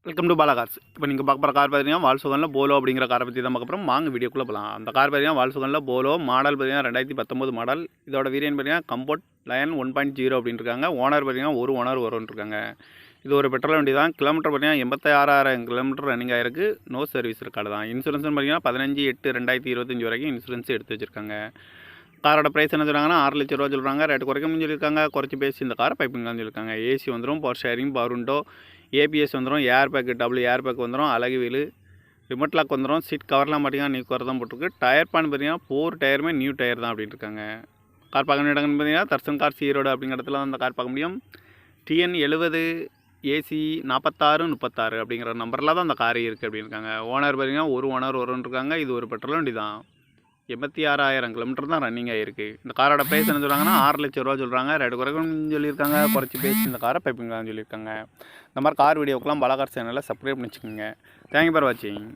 Welcome to Bala cars. இப்போ நீங்கள் பார்க்க போகிற கார் பார்த்தீங்கன்னா வால்சுகனில் போலோ அப்படிங்கிற காரை பற்றி தான் பார்க்க போகிறோம். வாங்க வீடியோக்குள்ளே போகலாம். அந்த கார் பார்த்தீங்கன்னா வால்சுகனில் போலோ மாடல் பார்த்தீங்கன்னா 2019 மாடல். இதோட வேரியன்ட் பார்த்தீங்கன்னா கம்போர்ட் லயன் 1.0 அப்படின்னு இருக்காங்க. ஓனர் பார்த்தீங்கன்னா ஒரு ஓனர் வரும்னு இருக்காங்க. இது ஒரு பெட்ரோல் வண்டி தான். கிலோமீட்டர் பார்த்தீங்கன்னா 86,000 கிலோமீட்டர் ரன்னிங் ஆயிருக்கு. நோ சர்வீஸ் ரெக்கார்டு தான். இன்சூரன்ஸ் பார்த்தீங்கன்னா 15/8/2025 வரைக்கும் இன்சூரன்ஸ் எடுத்து வச்சிருக்காங்க. காரோட ப்ரைஸ் என்ன சொல்கிறாங்கன்னா 6 லட்ச ரூபா சொல்கிறாங்க. ரேட்டு குறைக்கணும்னு சொல்லியிருக்காங்க. குறைச்சி பேசி இந்த காரை பைப்பிங்கான்னு சொல்லியிருக்காங்க. ஏசி வந்துடும், power steering, power window, ABS வந்துடும், airbag double airbag வந்துடும், அழகு வீலு, ரிமோட் லாக் வந்துடும், சீட் கவர்லாம் பார்த்தீங்கன்னா நியூ கவர் தான் போட்டிருக்கு. டயர் பான் பார்த்தீங்கன்னா 4 டயருமே நியூ டயர் தான் அப்படின்னு இருக்காங்க. கார் பார்க்க இடங்கன்னு பார்த்தீங்கன்னா தர்சன் கார் ஈரோடு அப்படிங்கிற இடத்துல தான் அந்த கார் பார்க்க முடியும். TN 70 AC 4636 அப்படிங்கிற நம்பரில் தான் அந்த கார் இருக்குது அப்படின்னு இருக்காங்க. ஓனர் பார்த்தீங்கன்னா ஒரு ஓனர் வரும்னு இருக்காங்க. இது ஒரு பெட்ரோல் வண்டி தான். 86,000 கிலோமீட்டர் தான் ரன்னிங் ஆகிருக்கு. இந்த காரோட ப்ரைஸ் என்ன சொல்கிறாங்கன்னா 6 லட்ச ரூபா சொல்கிறாங்க. ரேட்டு குறைக்கணும்னு சொல்லியிருக்காங்க. குறைச்சி பேசி இந்த காரை பைப்பிங்களான்னு சொல்லியிருக்காங்க. இந்த மாதிரி கார் வீடியோக்கெலாம் பாலா கார் சேனலில் சப்ஸ்கிரைப் பண்ணி வச்சுக்கோங்க. தேங்க்யூ ஃபார் வாட்சிங்.